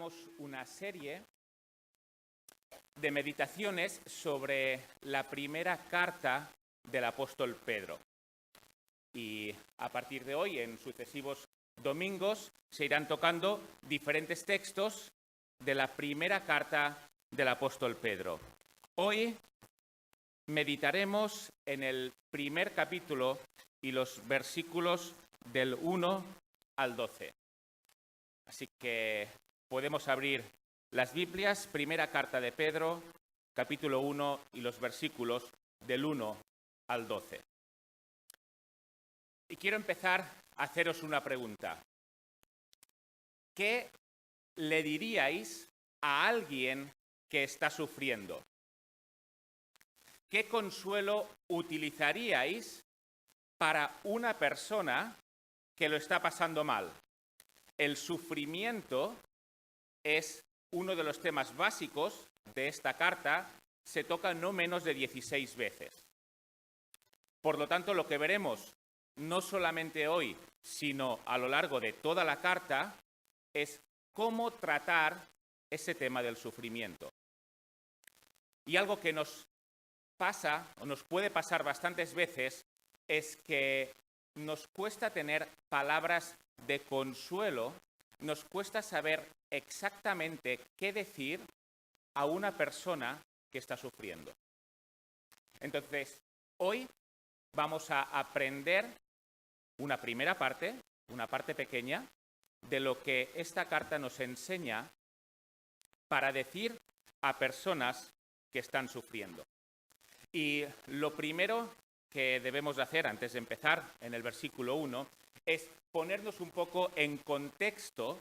continuamos una serie de meditaciones sobre la primera carta del apóstol Pedro. Y a partir de hoy, en sucesivos domingos, se irán tocando diferentes textos de la primera carta del apóstol Pedro. Hoy meditaremos en el primer capítulo y los versículos del 1 al 12. Así que podemos abrir las Biblias, primera carta de Pedro, capítulo 1 y los versículos del 1 al 12. Y quiero empezar a haceros una pregunta. ¿Qué le diríais a alguien que está sufriendo? ¿Qué consuelo utilizaríais para una persona que lo está pasando mal? El sufrimiento es uno de los temas básicos de esta carta, se toca no menos de 16 veces. Por lo tanto, lo que veremos no solamente hoy, sino a lo largo de toda la carta, es cómo tratar ese tema del sufrimiento. Y algo que nos pasa, o nos puede pasar bastantes veces, es que nos cuesta tener palabras de consuelo, nos cuesta saber exactamente qué decir a una persona que está sufriendo. Entonces, hoy vamos a aprender una primera parte, una parte pequeña, de lo que esta carta nos enseña para decir a personas que están sufriendo. Y lo primero que debemos de hacer antes de empezar en el versículo 1 es ponernos un poco en contexto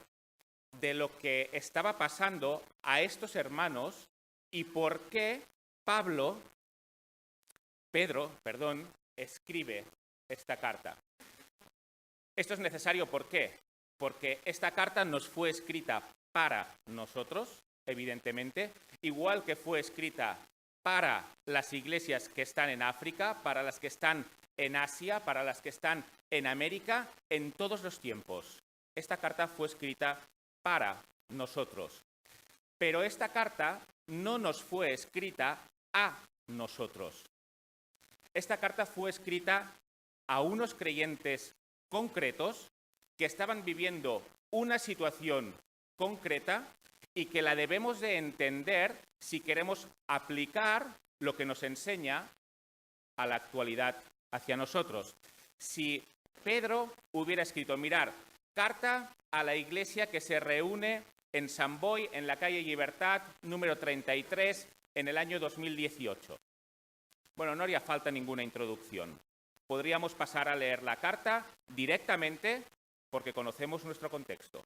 de lo que estaba pasando a estos hermanos y por qué Pedro, escribe esta carta. Esto es necesario, ¿por qué? Porque esta carta nos fue escrita para nosotros, evidentemente, igual que fue escrita para las iglesias que están en África, para las que están en Asia, para las que están en América, en todos los tiempos. Esta carta fue escrita para nosotros. Pero esta carta no nos fue escrita a nosotros. Esta carta fue escrita a unos creyentes concretos que estaban viviendo una situación concreta y que la debemos de entender si queremos aplicar lo que nos enseña a la actualidad hacia nosotros. Si Pedro hubiera escrito, mirar, carta a la iglesia que se reúne en San Boi, en la calle Libertad, número 33, en el año 2018. Bueno, no haría falta ninguna introducción. Podríamos pasar a leer la carta directamente porque conocemos nuestro contexto.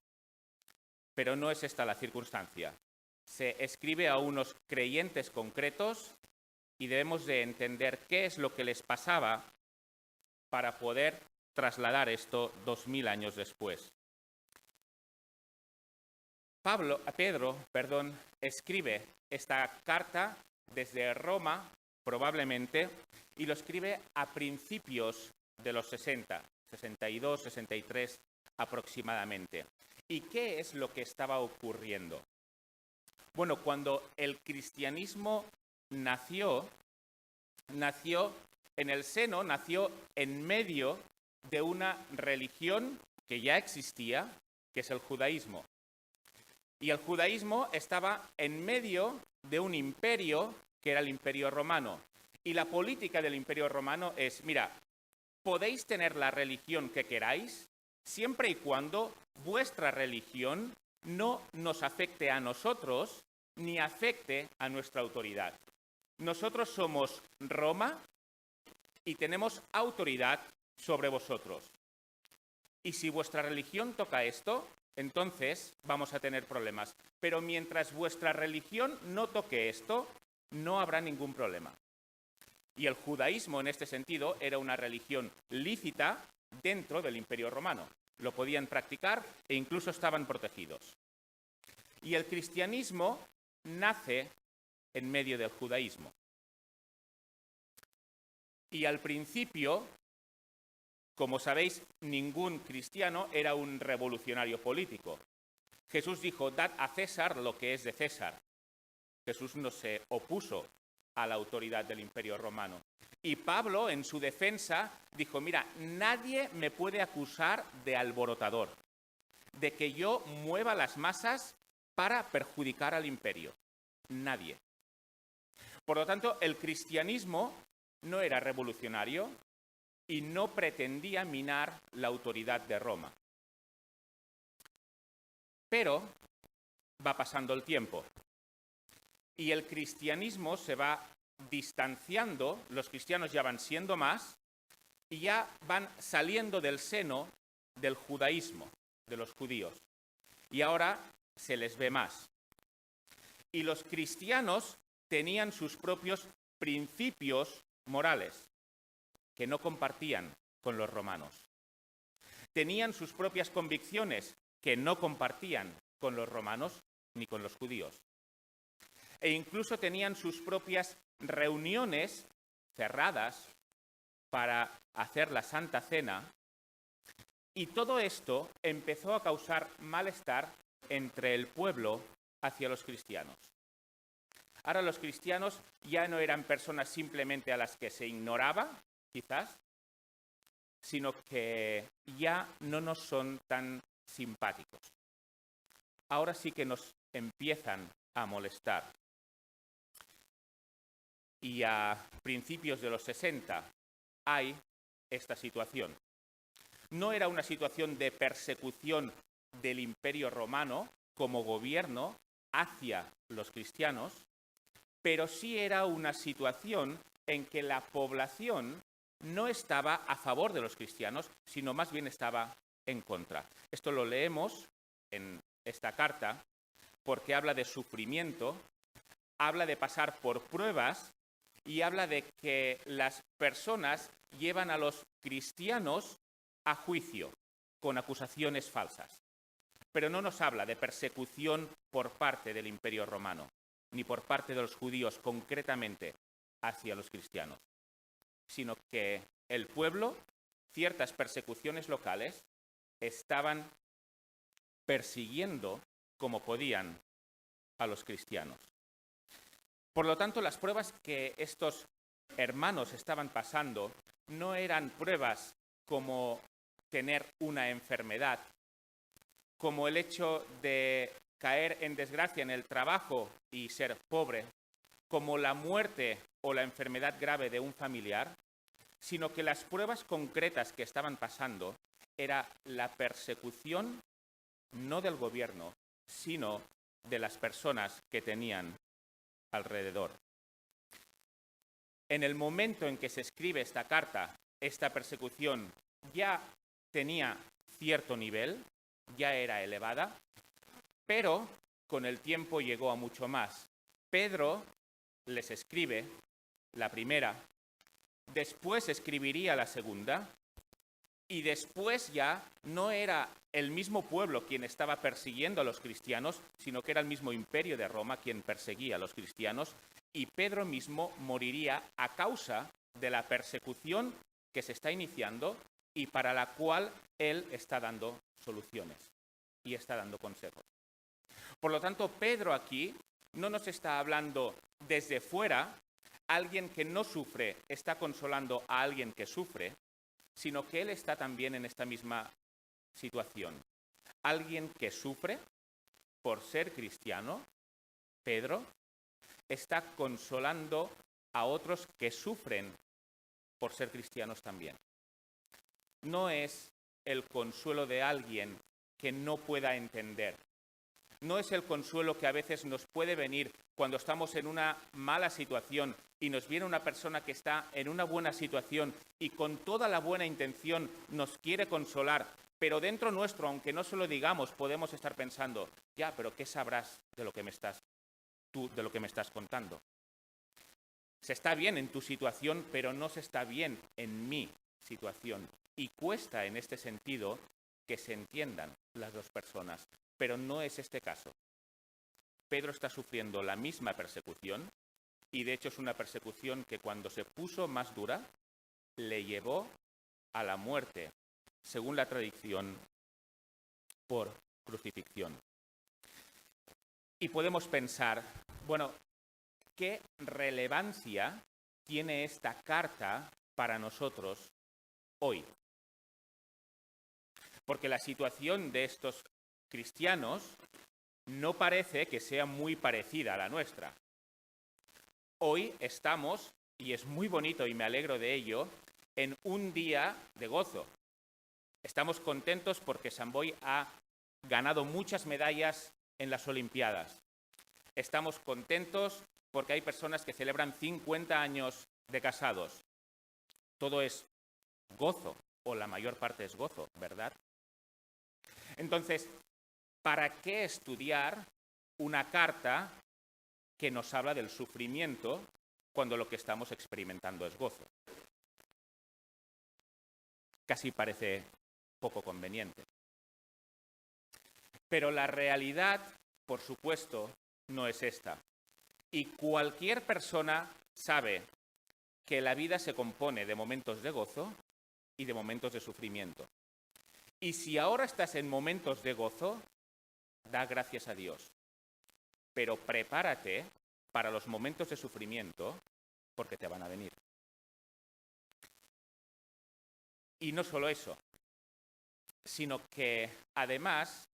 Pero no es esta la circunstancia. Se escribe a unos creyentes concretos y debemos de entender qué es lo que les pasaba para poder trasladar esto 2000 años después. Pedro, escribe esta carta desde Roma, probablemente, y lo escribe a principios de los 60, 62, 63 aproximadamente. ¿Y qué es lo que estaba ocurriendo? Bueno, cuando el cristianismo nació en medio de una religión que ya existía, que es el judaísmo. Y el judaísmo estaba en medio de un imperio que era el Imperio Romano. Y la política del Imperio Romano es, mira, podéis tener la religión que queráis, siempre y cuando vuestra religión no nos afecte a nosotros ni afecte a nuestra autoridad. Nosotros somos Roma y tenemos autoridad sobre vosotros. Y si vuestra religión toca esto, entonces vamos a tener problemas. Pero mientras vuestra religión no toque esto, no habrá ningún problema. Y el judaísmo, en este sentido, era una religión lícita dentro del Imperio Romano. Lo podían practicar e incluso estaban protegidos. Y el cristianismo nace en medio del judaísmo. Y al principio, como sabéis, ningún cristiano era un revolucionario político. Jesús dijo, dad a César lo que es de César. Jesús no se opuso a la autoridad del Imperio Romano. Y Pablo, en su defensa, dijo, mira, nadie me puede acusar de alborotador, de que yo mueva las masas para perjudicar al imperio. Nadie. Por lo tanto, el cristianismo no era revolucionario y no pretendía minar la autoridad de Roma. Pero va pasando el tiempo y el cristianismo se va distanciando, los cristianos ya van siendo más y ya van saliendo del seno del judaísmo, de los judíos. Y ahora se les ve más. Y los cristianos tenían sus propios principios morales que no compartían con los romanos. Tenían sus propias convicciones que no compartían con los romanos ni con los judíos. E incluso tenían sus propias reuniones cerradas para hacer la Santa Cena. Y todo esto empezó a causar malestar entre el pueblo hacia los cristianos. Ahora los cristianos ya no eran personas simplemente a las que se ignoraba, quizás, sino que ya no nos son tan simpáticos. Ahora sí que nos empiezan a molestar. Y a principios de los 60 hay esta situación. No era una situación de persecución del Imperio Romano como gobierno hacia los cristianos, pero sí era una situación en que la población no estaba a favor de los cristianos, sino más bien estaba en contra. Esto lo leemos en esta carta porque habla de sufrimiento, habla de pasar por pruebas y habla de que las personas llevan a los cristianos a juicio con acusaciones falsas. Pero no nos habla de persecución por parte del Imperio Romano, ni por parte de los judíos concretamente hacia los cristianos, sino que el pueblo, ciertas persecuciones locales, estaban persiguiendo como podían a los cristianos. Por lo tanto, las pruebas que estos hermanos estaban pasando no eran pruebas como tener una enfermedad, como el hecho de caer en desgracia en el trabajo y ser pobre, como la muerte o la enfermedad grave de un familiar, sino que las pruebas concretas que estaban pasando era la persecución no del gobierno, sino de las personas que tenían alrededor. En el momento en que se escribe esta carta, esta persecución ya tenía cierto nivel, ya era elevada, pero con el tiempo llegó a mucho más. Pedro les escribe la primera, después escribiría la segunda, y después ya no era el mismo pueblo quien estaba persiguiendo a los cristianos, sino que era el mismo imperio de Roma quien perseguía a los cristianos, y Pedro mismo moriría a causa de la persecución que se está iniciando y para la cual él está dando soluciones y está dando consejos. Por lo tanto, Pedro aquí no nos está hablando desde fuera, alguien que no sufre está consolando a alguien que sufre, sino que él está también en esta misma situación. Alguien que sufre por ser cristiano, Pedro, está consolando a otros que sufren por ser cristianos también. No es el consuelo de alguien que no pueda entender. No es el consuelo que a veces nos puede venir cuando estamos en una mala situación y nos viene una persona que está en una buena situación y con toda la buena intención nos quiere consolar, pero dentro nuestro, aunque no se lo digamos, podemos estar pensando, ya, pero ¿qué sabrás de lo que me estás contando? Se está bien en tu situación, pero no se está bien en mi situación. Y cuesta en este sentido que se entiendan las dos personas. Pero no es este caso. Pedro está sufriendo la misma persecución y de hecho es una persecución que cuando se puso más dura le llevó a la muerte, según la tradición, por crucifixión. Y podemos pensar, bueno, ¿qué relevancia tiene esta carta para nosotros hoy? Porque la situación de estos cristianos no parece que sea muy parecida a la nuestra. Hoy estamos, y es muy bonito y me alegro de ello, en un día de gozo. Estamos contentos porque Samboy ha ganado muchas medallas en las Olimpiadas. Estamos contentos porque hay personas que celebran 50 años de casados. Todo es gozo, o la mayor parte es gozo, ¿verdad? Entonces, ¿para qué estudiar una carta que nos habla del sufrimiento cuando lo que estamos experimentando es gozo? Casi parece poco conveniente. Pero la realidad, por supuesto, no es esta. Y cualquier persona sabe que la vida se compone de momentos de gozo y de momentos de sufrimiento. Y si ahora estás en momentos de gozo, da gracias a Dios. Pero prepárate para los momentos de sufrimiento porque te van a venir. Y no solo eso, sino que además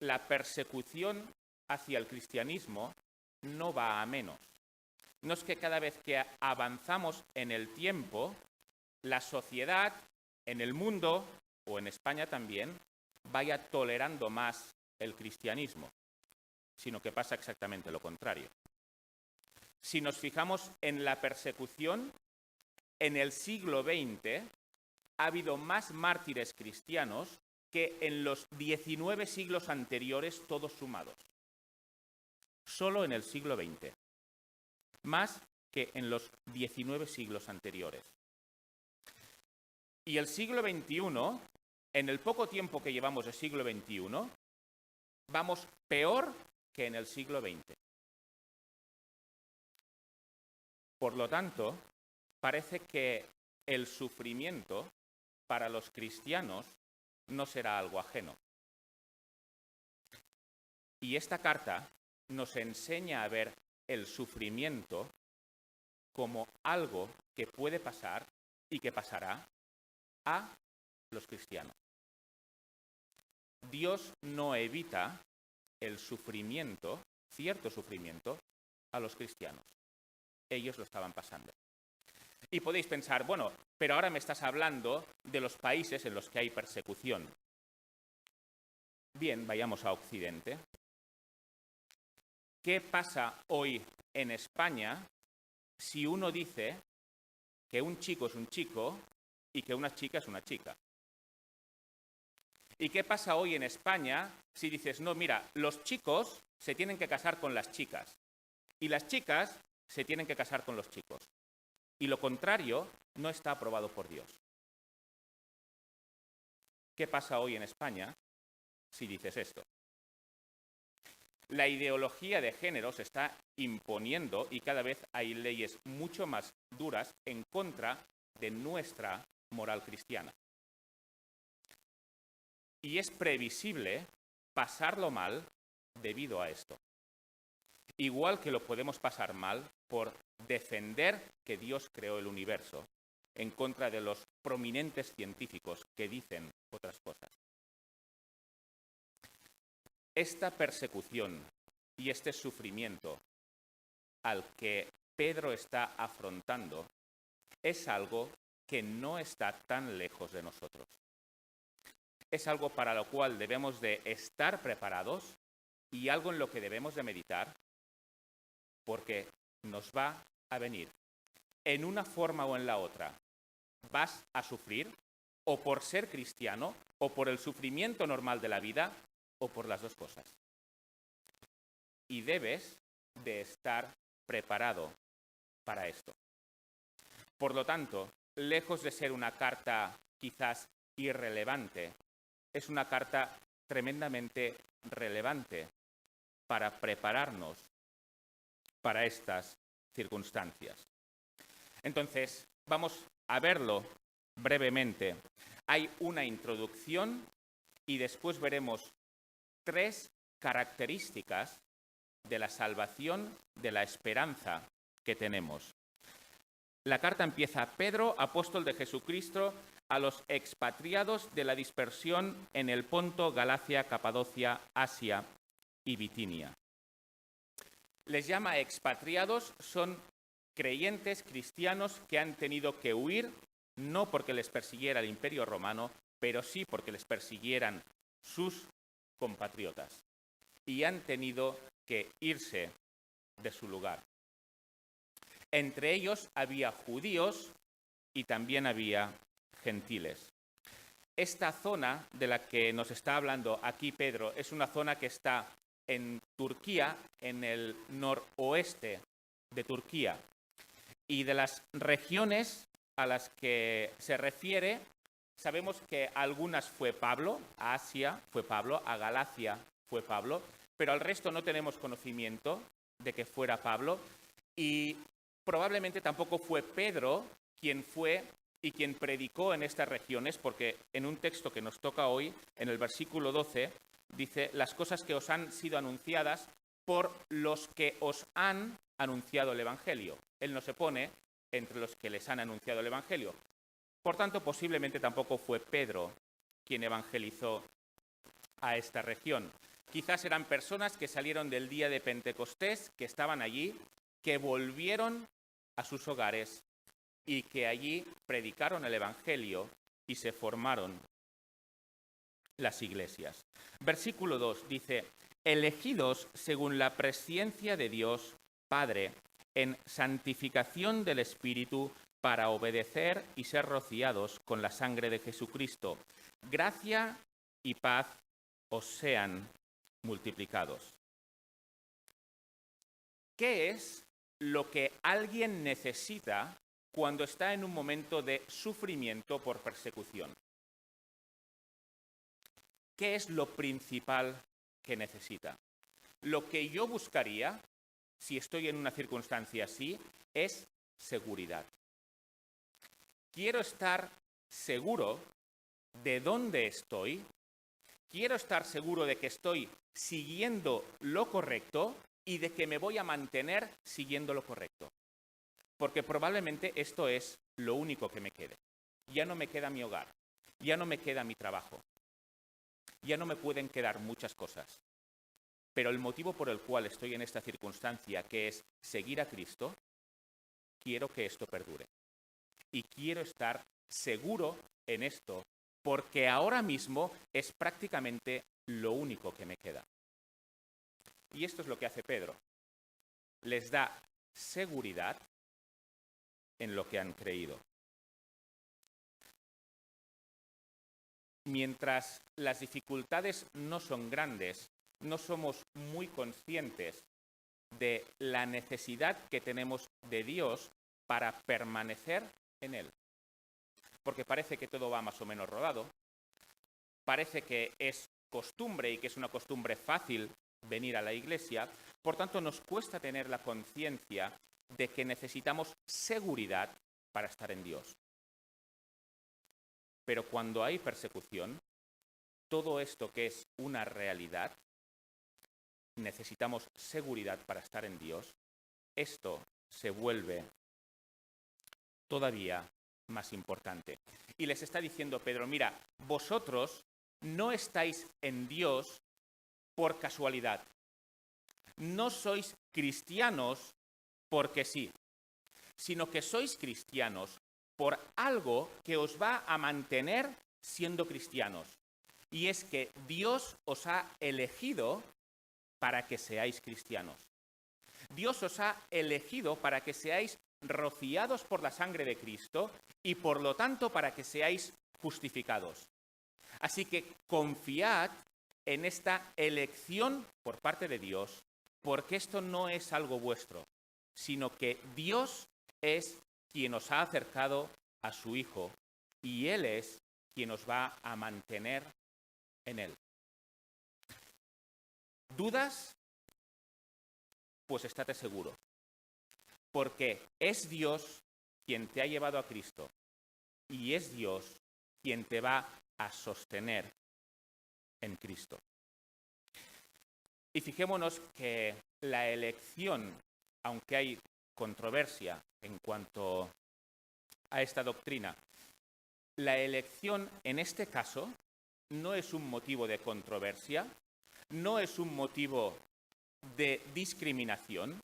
la persecución hacia el cristianismo no va a menos. No es que cada vez que avanzamos en el tiempo, la sociedad, en el mundo, o en España también, vaya tolerando más el cristianismo, sino que pasa exactamente lo contrario. Si nos fijamos en la persecución, en el siglo XX ha habido más mártires cristianos que en los 19 siglos anteriores, todos sumados. Solo en el siglo XX. Más que en los 19 siglos anteriores. Y el siglo XXI, en el poco tiempo que llevamos del siglo XXI, vamos peor que en el siglo XX. Por lo tanto, parece que el sufrimiento para los cristianos no será algo ajeno. Y esta carta nos enseña a ver el sufrimiento como algo que puede pasar y que pasará a los cristianos. Dios no evita el sufrimiento, cierto sufrimiento, a los cristianos. Ellos lo estaban pasando. Y podéis pensar, bueno, pero ahora me estás hablando de los países en los que hay persecución. Bien, vayamos a Occidente. ¿Qué pasa hoy en España si uno dice que un chico es un chico y que una chica es una chica? ¿Y qué pasa hoy en España si dices, no, mira, los chicos se tienen que casar con las chicas y las chicas se tienen que casar con los chicos? Y lo contrario no está aprobado por Dios. ¿Qué pasa hoy en España si dices esto? La ideología de género se está imponiendo y cada vez hay leyes mucho más duras en contra de nuestra moral cristiana. Y es previsible pasarlo mal debido a esto. Igual que lo podemos pasar mal por defender que Dios creó el universo en contra de los prominentes científicos que dicen otras cosas. Esta persecución y este sufrimiento al que Pedro está afrontando es algo que no está tan lejos de nosotros. Es algo para lo cual debemos de estar preparados y algo en lo que debemos de meditar porque nos va a venir. En una forma o en la otra, vas a sufrir o por ser cristiano o por el sufrimiento normal de la vida o por las dos cosas. Y debes de estar preparado para esto. Por lo tanto, lejos de ser una carta quizás irrelevante, es una carta tremendamente relevante para prepararnos para estas circunstancias. Entonces, vamos a verlo brevemente. Hay una introducción y después veremos 3 características de la salvación, de la esperanza que tenemos. La carta empieza: Pedro, apóstol de Jesucristo, a los expatriados de la dispersión en el Ponto, Galacia, Capadocia, Asia y Bitinia. Les llama expatriados, son creyentes cristianos que han tenido que huir, no porque les persiguiera el Imperio Romano, pero sí porque les persiguieran sus compatriotas. Y han tenido que irse de su lugar. Entre ellos había judíos y también había gentiles. Esta zona de la que nos está hablando aquí Pedro es una zona que está en Turquía, en el noroeste de Turquía. Y de las regiones a las que se refiere, sabemos que algunas fue Pablo, a Asia fue Pablo, a Galacia fue Pablo, pero al resto no tenemos conocimiento de que fuera Pablo, y probablemente tampoco fue Pedro quien fue y quien predicó en estas regiones, porque en un texto que nos toca hoy, en el versículo 12, dice: las cosas que os han sido anunciadas por los que os han anunciado el Evangelio. Él no se pone entre los que les han anunciado el Evangelio. Por tanto, posiblemente tampoco fue Pedro quien evangelizó a esta región. Quizás eran personas que salieron del día de Pentecostés, que estaban allí, que volvieron a sus hogares y que allí predicaron el Evangelio y se formaron las iglesias. Versículo 2 dice: elegidos según la presciencia de Dios Padre, en santificación del Espíritu, para obedecer y ser rociados con la sangre de Jesucristo. Gracia y paz os sean multiplicados. ¿Qué es lo que alguien necesita cuando está en un momento de sufrimiento por persecución? ¿Qué es lo principal que necesita? Lo que yo buscaría, si estoy en una circunstancia así, es seguridad. Quiero estar seguro de dónde estoy, quiero estar seguro de que estoy siguiendo lo correcto y de que me voy a mantener siguiendo lo correcto. Porque probablemente esto es lo único que me quede. Ya no me queda mi hogar, ya no me queda mi trabajo, ya no me pueden quedar muchas cosas. Pero el motivo por el cual estoy en esta circunstancia, que es seguir a Cristo, quiero que esto perdure. Y quiero estar seguro en esto, porque ahora mismo es prácticamente lo único que me queda. Y esto es lo que hace Pedro. Les da seguridad en lo que han creído. Mientras las dificultades no son grandes, no somos muy conscientes de la necesidad que tenemos de Dios para permanecer en Él. Porque parece que todo va más o menos rodado, parece que es costumbre y que es una costumbre fácil venir a la iglesia, por tanto nos cuesta tener la conciencia de que necesitamos seguridad para estar en Dios. Pero cuando hay persecución, todo esto que es una realidad, necesitamos seguridad para estar en Dios, esto se vuelve todavía más importante. Y les está diciendo Pedro: mira, vosotros no estáis en Dios por casualidad. No sois cristianos porque sí, sino que sois cristianos por algo que os va a mantener siendo cristianos. Y es que Dios os ha elegido para que seáis cristianos. Dios os ha elegido para que seáis rociados por la sangre de Cristo y por lo tanto para que seáis justificados. Así que confiad en esta elección por parte de Dios, porque esto no es algo vuestro, sino que Dios es quien os ha acercado a su Hijo y Él es quien os va a mantener en Él. ¿Dudas? Pues estate seguro, porque es Dios quien te ha llevado a Cristo y es Dios quien te va a sostener en Cristo. Y fijémonos que la elección, aunque hay controversia en cuanto a esta doctrina, la elección en este caso no es un motivo de controversia, no es un motivo de discriminación,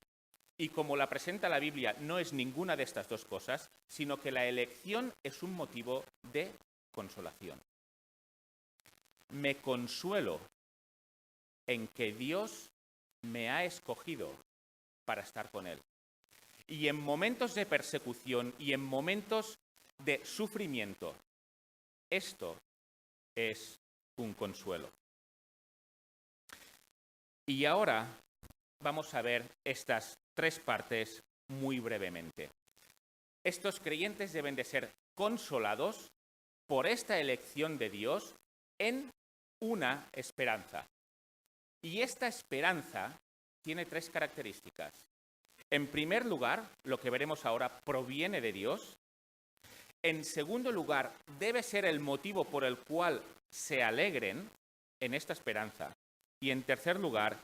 y como la presenta la Biblia no es ninguna de estas dos cosas, sino que la elección es un motivo de consolación. Me consuelo en que Dios me ha escogido para estar con Él. Y en momentos de persecución y en momentos de sufrimiento, esto es un consuelo. Y ahora vamos a ver estas tres partes muy brevemente. Estos creyentes deben de ser consolados por esta elección de Dios en una esperanza. Y esta esperanza tiene tres características. En primer lugar, lo que veremos ahora proviene de Dios. En segundo lugar, debe ser el motivo por el cual se alegren en esta esperanza. Y en tercer lugar,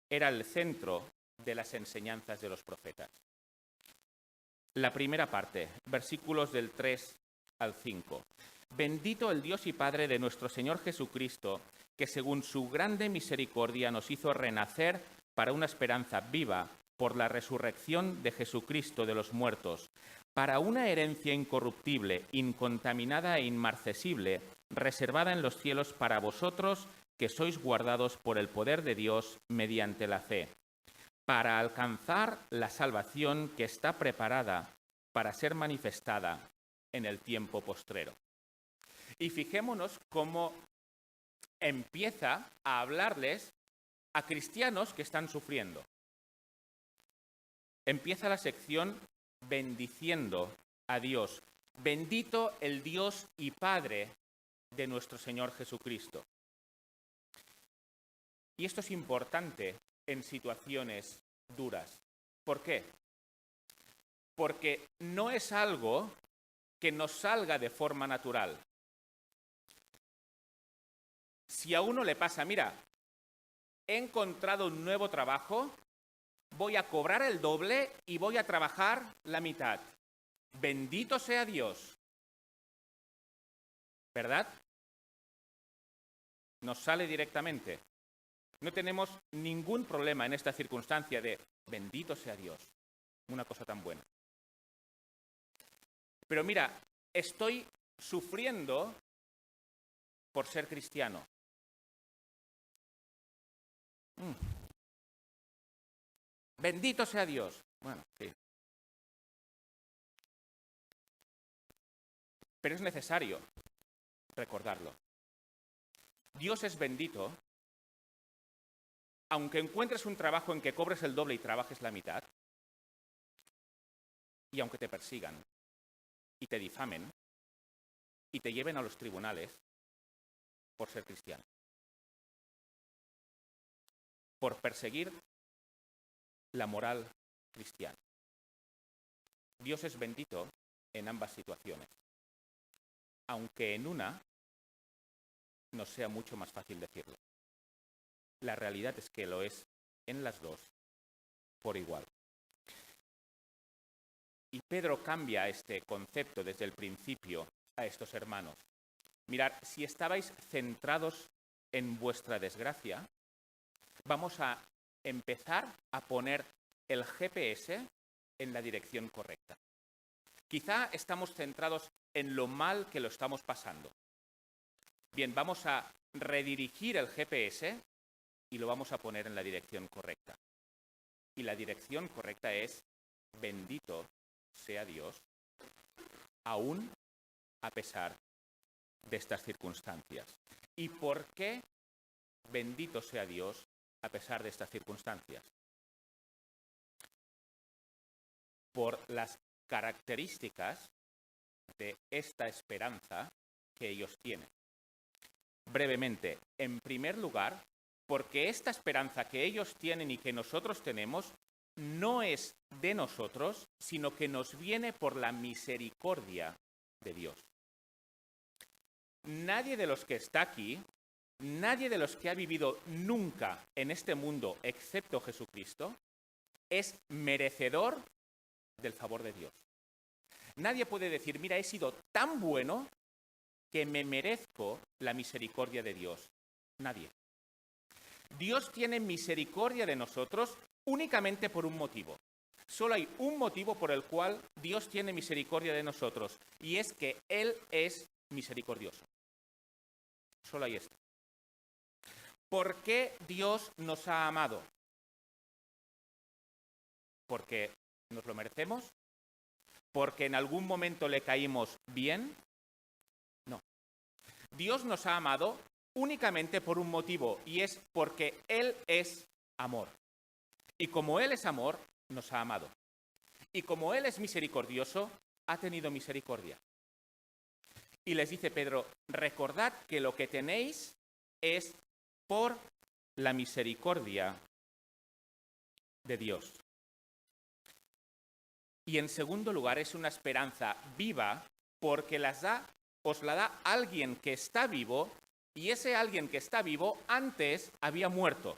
era el centro de las enseñanzas de los profetas. La primera parte, versículos del 3 al 5. Bendito el Dios y Padre de nuestro Señor Jesucristo, que según su grande misericordia nos hizo renacer para una esperanza viva por la resurrección de Jesucristo de los muertos, para una herencia incorruptible, incontaminada e inmarcesible, reservada en los cielos para vosotros, que sois guardados por el poder de Dios mediante la fe, para alcanzar la salvación que está preparada para ser manifestada en el tiempo postrero. Y fijémonos cómo empieza a hablarles a cristianos que están sufriendo. Empieza la sección bendiciendo a Dios. Bendito el Dios y Padre de nuestro Señor Jesucristo. Y esto es importante en situaciones duras. ¿Por qué? Porque no es algo que nos salga de forma natural. Si a uno le pasa, mira, he encontrado un nuevo trabajo, voy a cobrar el doble y voy a trabajar la mitad. Bendito sea Dios. ¿Verdad? Nos sale directamente. No tenemos ningún problema en esta circunstancia de bendito sea Dios. Una cosa tan buena. Pero mira, estoy sufriendo por ser cristiano. Bendito sea Dios. Bueno, sí. Pero es necesario recordarlo. Dios es bendito, aunque encuentres un trabajo en que cobres el doble y trabajes la mitad, y aunque te persigan, y te difamen, y te lleven a los tribunales por ser cristiano. Por perseguir la moral cristiana. Dios es bendito en ambas situaciones, aunque en una nos sea mucho más fácil decirlo. La realidad es que lo es en las dos por igual. Y Pedro cambia este concepto desde el principio a estos hermanos. Mirad, si estabais centrados en vuestra desgracia, vamos a empezar a poner el GPS en la dirección correcta. Quizá estamos centrados en lo mal que lo estamos pasando. Bien, vamos a redirigir el GPS y lo vamos a poner en la dirección correcta. Y la dirección correcta es bendito sea Dios, aún a pesar de estas circunstancias. ¿Y por qué bendito sea Dios a pesar de estas circunstancias? Por las características de esta esperanza que ellos tienen. Brevemente, en primer lugar, porque esta esperanza que ellos tienen y que nosotros tenemos no es de nosotros, sino que nos viene por la misericordia de Dios. Nadie de los que está aquí nadie de los que ha vivido nunca en este mundo, excepto Jesucristo, es merecedor del favor de Dios. Nadie puede decir, mira, he sido tan bueno que me merezco la misericordia de Dios. Nadie. Dios tiene misericordia de nosotros únicamente por un motivo. Solo hay un motivo por el cual Dios tiene misericordia de nosotros, y es que Él es misericordioso. Solo hay esto. ¿Por qué Dios nos ha amado? ¿Porque nos lo merecemos? ¿Porque en algún momento le caímos bien? No. Dios nos ha amado únicamente por un motivo, y es porque Él es amor. Y como Él es amor, nos ha amado. Y como Él es misericordioso, ha tenido misericordia. Y les dice Pedro, recordad que lo que tenéis es por la misericordia de Dios. Y en segundo lugar, es una esperanza viva porque os la da alguien que está vivo, y ese alguien que está vivo antes había muerto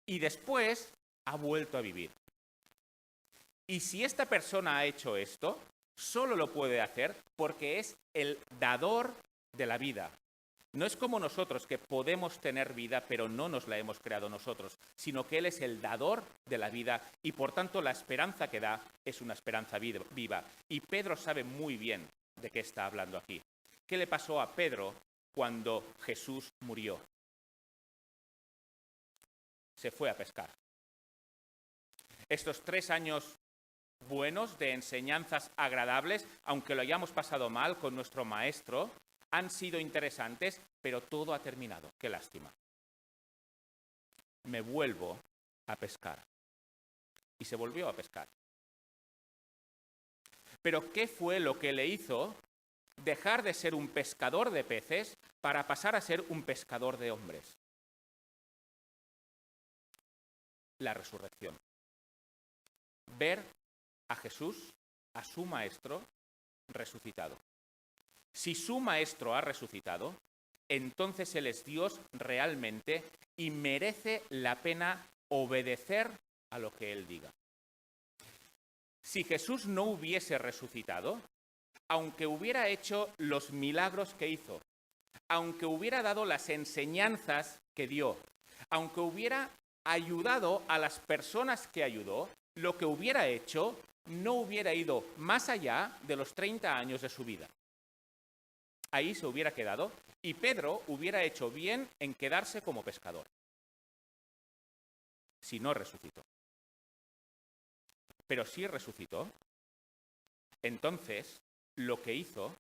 y después ha vuelto a vivir. Y si esta persona ha hecho esto, solo lo puede hacer porque es el dador de la vida. No es como nosotros, que podemos tener vida, pero no nos la hemos creado nosotros, sino que Él es el dador de la vida y, por tanto, la esperanza que da es una esperanza viva. Y Pedro sabe muy bien de qué está hablando aquí. ¿Qué le pasó a Pedro cuando Jesús murió? Se fue a pescar. Estos 3 años buenos de enseñanzas agradables, aunque lo hayamos pasado mal con nuestro maestro, han sido interesantes, pero todo ha terminado. Qué lástima. Me vuelvo a pescar. Y se volvió a pescar. Pero ¿qué fue lo que le hizo dejar de ser un pescador de peces para pasar a ser un pescador de hombres? La resurrección. Ver a Jesús, a su maestro, resucitado. Si su maestro ha resucitado, entonces Él es Dios realmente y merece la pena obedecer a lo que Él diga. Si Jesús no hubiese resucitado, aunque hubiera hecho los milagros que hizo, aunque hubiera dado las enseñanzas que dio, aunque hubiera ayudado a las personas que ayudó, lo que hubiera hecho no hubiera ido más allá de los 30 años de su vida. Ahí se hubiera quedado y Pedro hubiera hecho bien en quedarse como pescador, si no resucitó. Pero si resucitó, entonces lo que hizo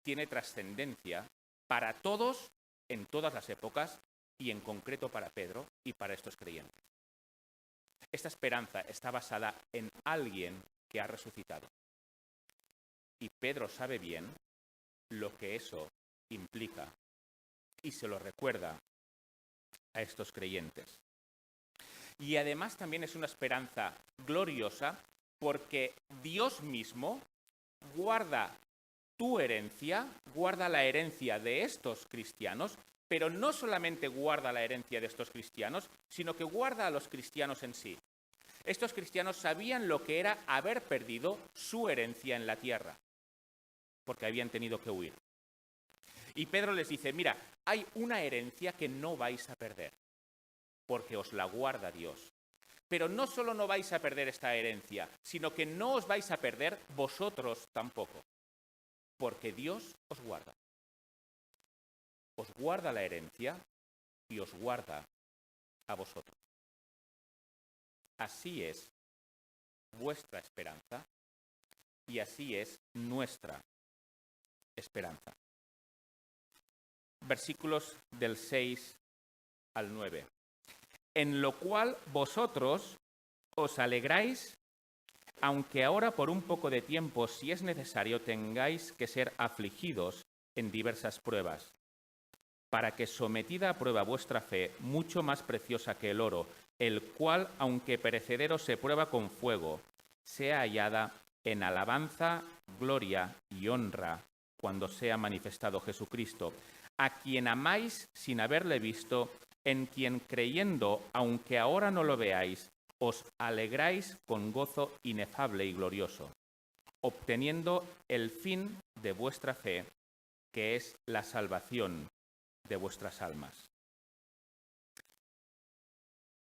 tiene trascendencia para todos en todas las épocas y en concreto para Pedro y para estos creyentes. Esta esperanza está basada en alguien que ha resucitado. Y Pedro sabe bien lo que eso implica y se lo recuerda a estos creyentes. Y además también es una esperanza gloriosa porque Dios mismo guarda tu herencia, guarda la herencia de estos cristianos, pero no solamente guarda la herencia de estos cristianos, sino que guarda a los cristianos en sí. Estos cristianos sabían lo que era haber perdido su herencia en la tierra, porque habían tenido que huir. Y Pedro les dice, mira, hay una herencia que no vais a perder, porque os la guarda Dios. Pero no solo no vais a perder esta herencia, sino que no os vais a perder vosotros tampoco, porque Dios os guarda. Os guarda la herencia y os guarda a vosotros. Así es vuestra esperanza y así es nuestra esperanza. Versículos del 6 al 9. En lo cual vosotros os alegráis, aunque ahora por un poco de tiempo, si es necesario, tengáis que ser afligidos en diversas pruebas, para que sometida a prueba vuestra fe, mucho más preciosa que el oro, el cual, aunque perecedero, se prueba con fuego, sea hallada en alabanza, gloria y honra cuando sea manifestado Jesucristo, a quien amáis sin haberle visto, en quien creyendo, aunque ahora no lo veáis, os alegráis con gozo inefable y glorioso, obteniendo el fin de vuestra fe, que es la salvación de vuestras almas.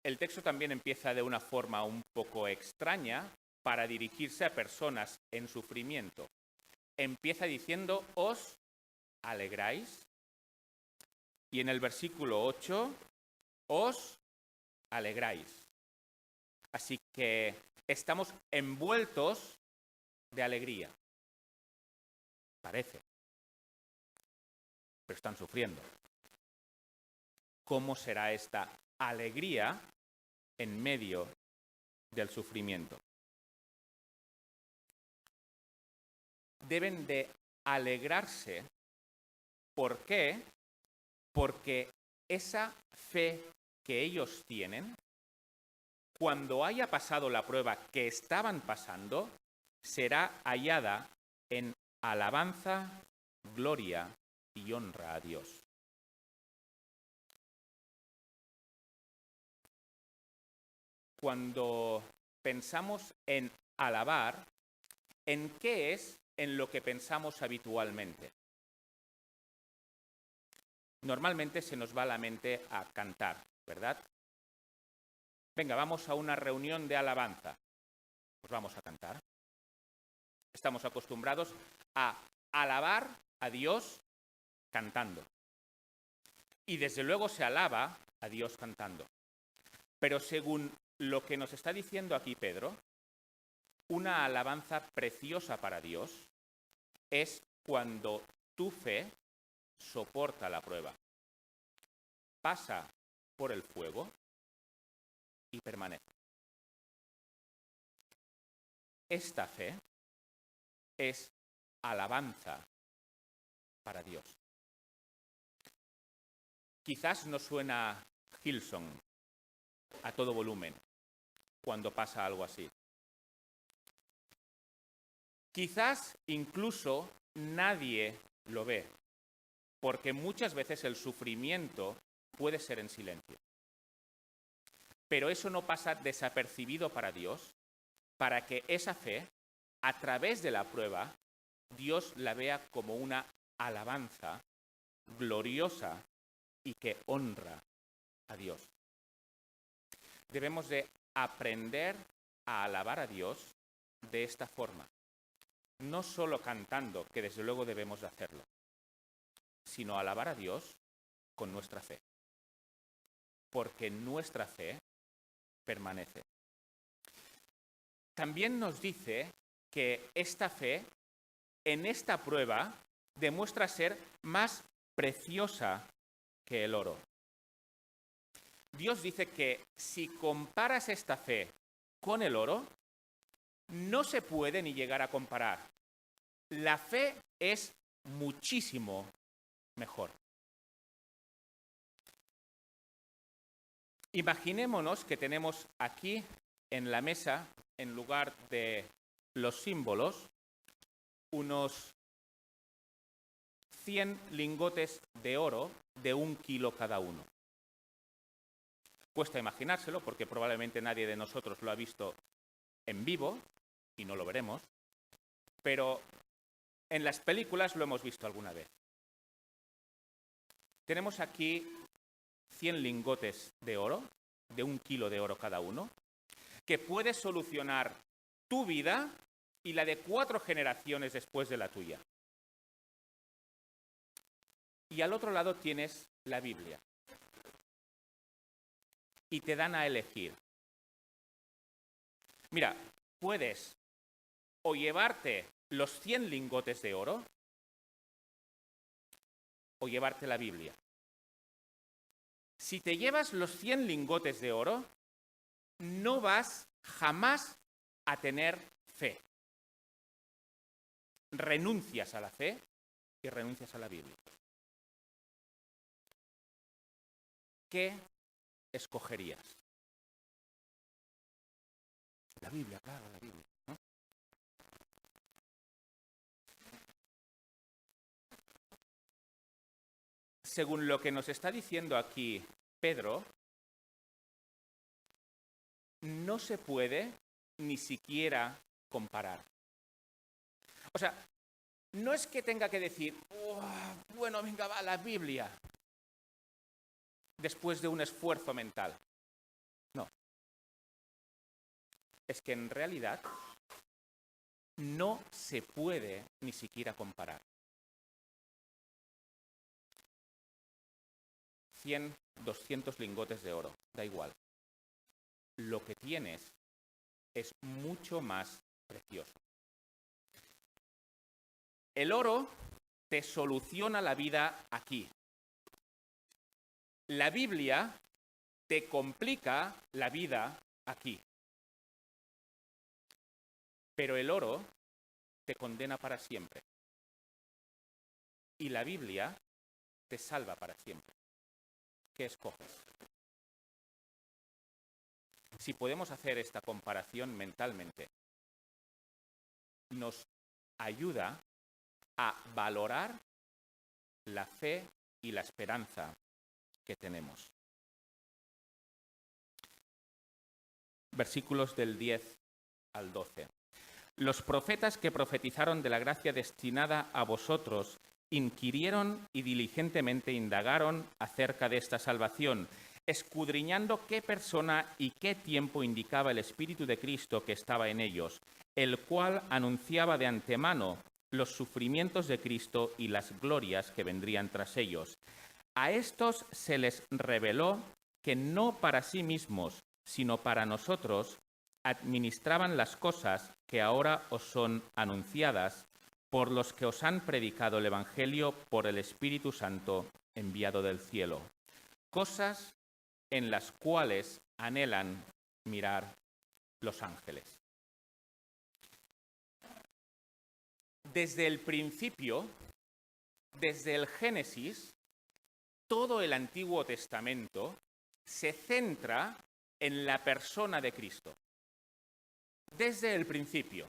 El texto también empieza de una forma un poco extraña para dirigirse a personas en sufrimiento. Empieza diciendo, os alegráis, y en el versículo 8, os alegráis. Así que estamos envueltos de alegría. Parece. Pero están sufriendo. ¿Cómo será esta alegría en medio del sufrimiento? Deben de alegrarse. ¿Por qué? Porque esa fe que ellos tienen, cuando haya pasado la prueba que estaban pasando, será hallada en alabanza, gloria y honra a Dios. Cuando pensamos en alabar, ¿en qué es en lo que pensamos habitualmente? Normalmente se nos va la mente a cantar, ¿verdad? Venga, vamos a una reunión de alabanza. Pues vamos a cantar. Estamos acostumbrados a alabar a Dios cantando. Y desde luego se alaba a Dios cantando. Pero según lo que nos está diciendo aquí Pedro, una alabanza preciosa para Dios es cuando tu fe soporta la prueba, pasa por el fuego y permanece. Esta fe es alabanza para Dios. Quizás no suena Hillsong a todo volumen cuando pasa algo así. Quizás incluso nadie lo ve, porque muchas veces el sufrimiento puede ser en silencio. Pero eso no pasa desapercibido para Dios, para que esa fe, a través de la prueba, Dios la vea como una alabanza gloriosa y que honra a Dios. Debemos de aprender a alabar a Dios de esta forma. No solo cantando, que desde luego debemos de hacerlo, sino alabar a Dios con nuestra fe. Porque nuestra fe permanece. También nos dice que esta fe, en esta prueba, demuestra ser más preciosa que el oro. Dios dice que si comparas esta fe con el oro, no se puede ni llegar a comparar. La fe es muchísimo mejor. Imaginémonos que tenemos aquí en la mesa, en lugar de los símbolos, unos 100 lingotes de oro de 1 kilo cada uno. Cuesta imaginárselo porque probablemente nadie de nosotros lo ha visto en vivo y no lo veremos, pero en las películas lo hemos visto alguna vez. Tenemos aquí 100 lingotes de oro, de 1 kilo de oro cada uno, que puede solucionar tu vida y la de 4 generaciones después de la tuya. Y al otro lado tienes la Biblia. Y te dan a elegir. Mira, puedes o llevarte los 100 lingotes de oro o llevarte la Biblia. Si te llevas los 100 lingotes de oro, no vas jamás a tener fe. Renuncias a la fe y renuncias a la Biblia. ¿Qué escogerías? La Biblia, claro, la Biblia, ¿no? según lo que nos está diciendo aquí Pedro, no se puede ni siquiera comparar. O sea, no es que tenga que decir, bueno, venga, va la Biblia, después de un esfuerzo mental. No. Es que en realidad no se puede ni siquiera comparar. 100, 200 lingotes de oro, da igual. Lo que tienes es mucho más precioso. El oro te soluciona la vida aquí. La Biblia te complica la vida aquí. Pero el oro te condena para siempre. Y la Biblia te salva para siempre. ¿Qué escoges? Si podemos hacer esta comparación mentalmente, nos ayuda a valorar la fe y la esperanza que tenemos. Versículos del 10 al 12. Los profetas que profetizaron de la gracia destinada a vosotros inquirieron y diligentemente indagaron acerca de esta salvación, escudriñando qué persona y qué tiempo indicaba el Espíritu de Cristo que estaba en ellos, el cual anunciaba de antemano los sufrimientos de Cristo y las glorias que vendrían tras ellos. A estos se les reveló que no para sí mismos, sino para nosotros, administraban las cosas que ahora os son anunciadas por los que os han predicado el Evangelio por el Espíritu Santo enviado del cielo, cosas en las cuales anhelan mirar los ángeles. Desde el principio, desde el Génesis, todo el Antiguo Testamento se centra en la persona de Cristo. Desde el principio.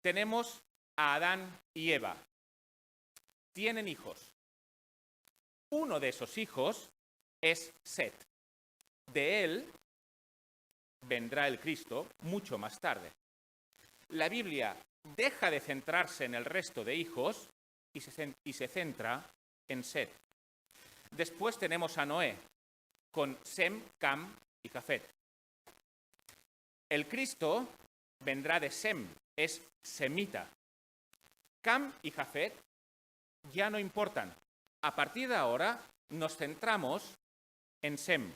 Tenemos a Adán y Eva. Tienen hijos. Uno de esos hijos es Set. De él vendrá el Cristo mucho más tarde. La Biblia deja de centrarse en el resto de hijos y se centra en Set. Después tenemos a Noé, con Sem, Cam y Jafet. El Cristo vendrá de Sem, es semita. Cam y Jafet ya no importan. A partir de ahora nos centramos en Sem.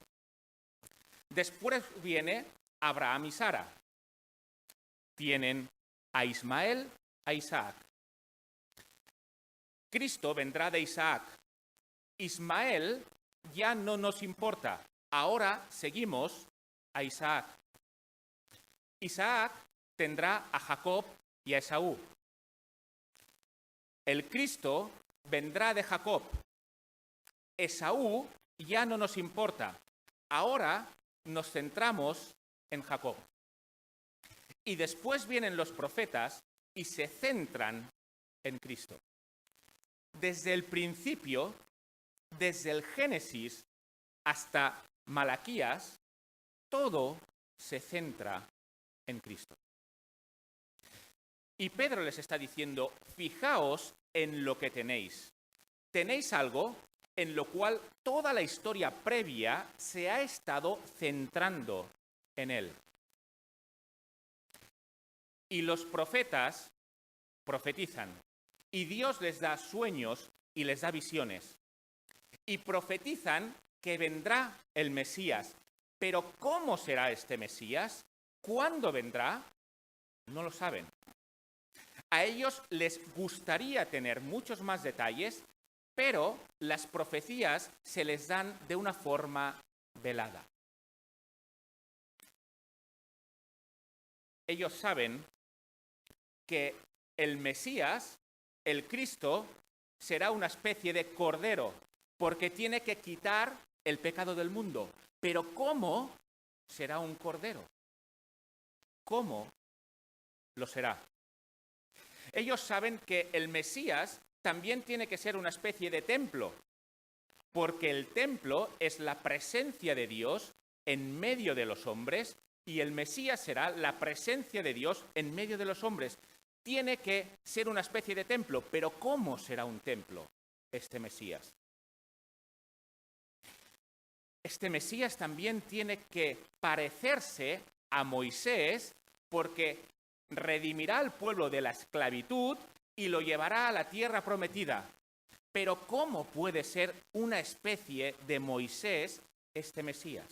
Después viene Abraham y Sara. Tienen a Ismael, a Isaac. Cristo vendrá de Isaac. Ismael ya no nos importa. Ahora seguimos a Isaac. Isaac tendrá a Jacob y a Esaú. El Cristo vendrá de Jacob. Esaú ya no nos importa. Ahora nos centramos en Jacob. Y después vienen los profetas y se centran en Cristo. Desde el principio, desde el Génesis hasta Malaquías, todo se centra en Cristo. Y Pedro les está diciendo, fijaos en lo que tenéis. Tenéis algo en lo cual toda la historia previa se ha estado centrando en él. Y los profetas profetizan, y Dios les da sueños y les da visiones. Y profetizan que vendrá el Mesías. Pero ¿cómo será este Mesías? ¿Cuándo vendrá? No lo saben. A ellos les gustaría tener muchos más detalles, pero las profecías se les dan de una forma velada. Ellos saben que el Mesías, el Cristo, será una especie de cordero, porque tiene que quitar el pecado del mundo. Pero ¿cómo será un cordero? ¿Cómo lo será? Ellos saben que el Mesías también tiene que ser una especie de templo, porque el templo es la presencia de Dios en medio de los hombres y el Mesías será la presencia de Dios en medio de los hombres. Tiene que ser una especie de templo, pero ¿cómo será un templo este Mesías? Este Mesías también tiene que parecerse a Moisés porque redimirá al pueblo de la esclavitud y lo llevará a la tierra prometida. Pero ¿cómo puede ser una especie de Moisés este Mesías?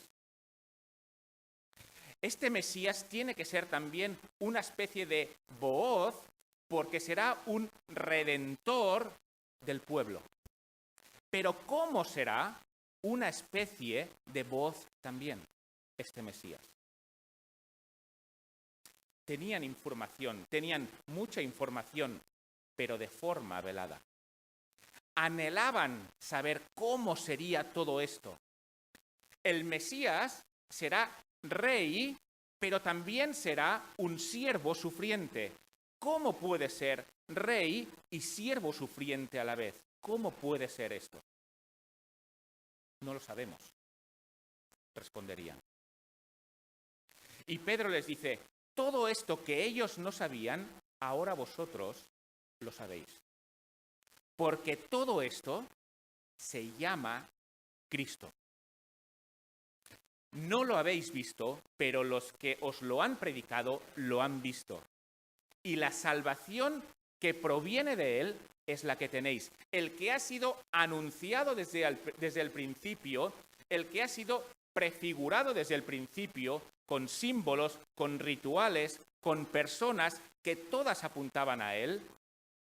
Este Mesías tiene que ser también una especie de Booz porque será un redentor del pueblo. Pero ¿cómo será una especie de Booz también este Mesías? Tenían información, tenían mucha información, pero de forma velada. Anhelaban saber cómo sería todo esto. El Mesías será rey, pero también será un siervo sufriente. ¿Cómo puede ser rey y siervo sufriente a la vez? ¿Cómo puede ser esto? No lo sabemos, responderían. Y Pedro les dice, todo esto que ellos no sabían, ahora vosotros lo sabéis. Porque todo esto se llama Cristo. No lo habéis visto, pero los que os lo han predicado lo han visto. Y la salvación que proviene de él es la que tenéis. El que ha sido anunciado desde el principio, el que ha sido prefigurado desde el principio, con símbolos, con rituales, con personas que todas apuntaban a él,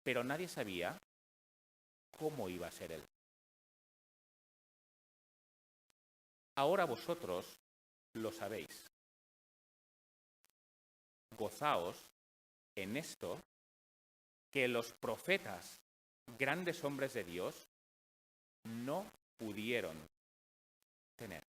pero nadie sabía cómo iba a ser él. Ahora vosotros lo sabéis. Gozaos en esto que los profetas, grandes hombres de Dios, no pudieron tener.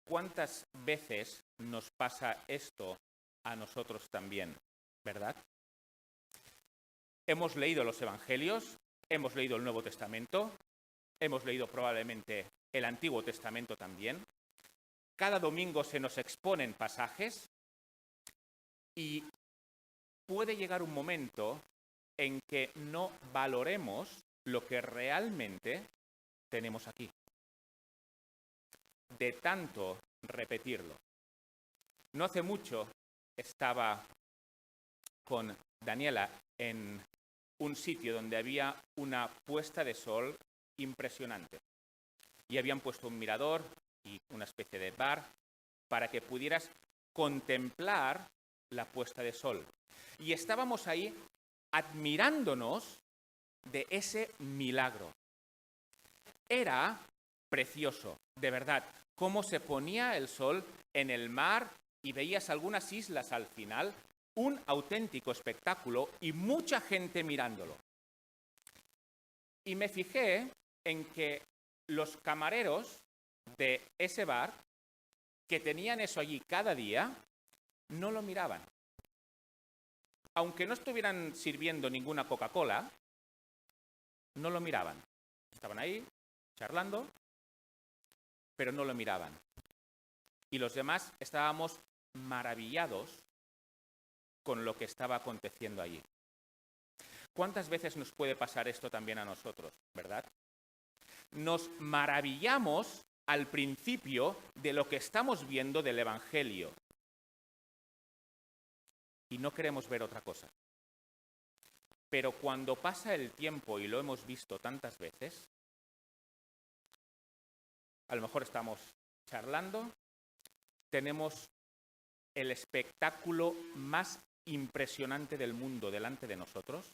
¿Cuántas veces nos pasa esto a nosotros también, verdad? Hemos leído los Evangelios, hemos leído el Nuevo Testamento, hemos leído probablemente el Antiguo Testamento también. Cada domingo se nos exponen pasajes y puede llegar un momento en que no valoremos lo que realmente tenemos aquí, de tanto repetirlo. No hace mucho estaba con Daniela en un sitio donde había una puesta de sol impresionante. Y habían puesto un mirador y una especie de bar para que pudieras contemplar la puesta de sol. Y estábamos ahí admirándonos de ese milagro. Era precioso, de verdad, cómo se ponía el sol en el mar y veías algunas islas al final, un auténtico espectáculo y mucha gente mirándolo. Y me fijé en que los camareros de ese bar, que tenían eso allí cada día, no lo miraban. Aunque no estuvieran sirviendo ninguna Coca-Cola, no lo miraban. Estaban ahí, charlando, pero no lo miraban. Y los demás estábamos maravillados con lo que estaba aconteciendo allí. ¿Cuántas veces nos puede pasar esto también a nosotros, verdad? Nos maravillamos al principio de lo que estamos viendo del Evangelio y no queremos ver otra cosa. Pero cuando pasa el tiempo y lo hemos visto tantas veces, a lo mejor estamos charlando, tenemos el espectáculo más impresionante del mundo delante de nosotros,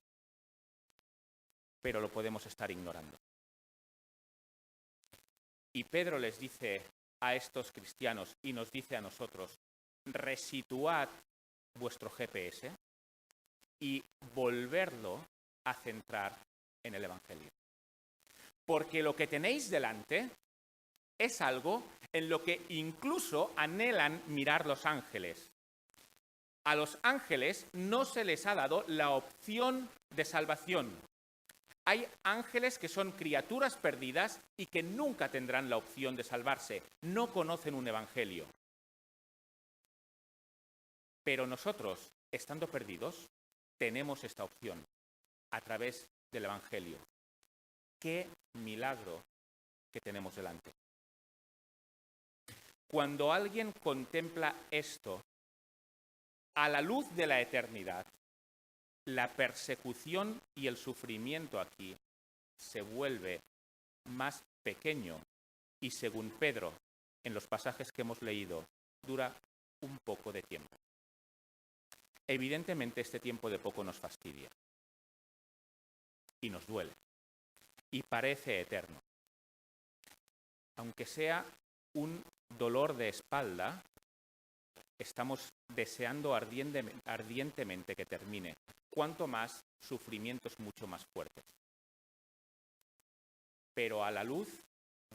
pero lo podemos estar ignorando. Y Pedro les dice a estos cristianos y nos dice a nosotros, resituad vuestro GPS y volverlo a centrar en el Evangelio. Porque lo que tenéis delante es algo en lo que incluso anhelan mirar los ángeles. A los ángeles no se les ha dado la opción de salvación. Hay ángeles que son criaturas perdidas y que nunca tendrán la opción de salvarse. No conocen un evangelio. Pero nosotros, estando perdidos, tenemos esta opción a través del evangelio. ¡Qué milagro que tenemos delante! Cuando alguien contempla esto a la luz de la eternidad, la persecución y el sufrimiento aquí se vuelve más pequeño y, según Pedro, en los pasajes que hemos leído, dura un poco de tiempo. Evidentemente, este tiempo de poco nos fastidia y nos duele y parece eterno. Aunque sea un dolor de espalda, estamos deseando ardientemente que termine. Cuanto más sufrimientos mucho más fuertes. Pero a la luz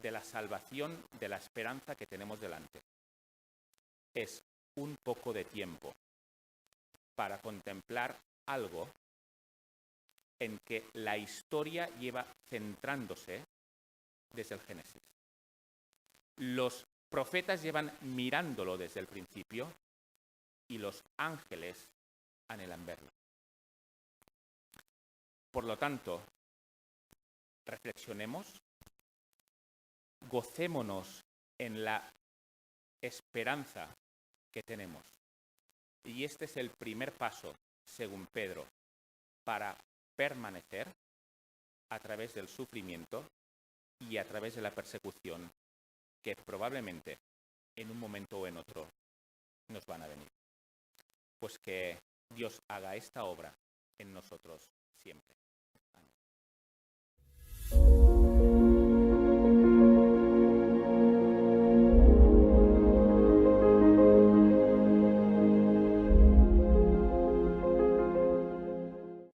de la salvación, de la esperanza que tenemos delante, es un poco de tiempo para contemplar algo en que la historia lleva centrándose desde el Génesis. Los profetas llevan mirándolo desde el principio y los ángeles anhelan verlo. Por lo tanto, reflexionemos, gocémonos en la esperanza que tenemos. Y este es el primer paso, según Pedro, para permanecer a través del sufrimiento y a través de la persecución que probablemente en un momento o en otro nos van a venir. Pues que Dios haga esta obra en nosotros siempre.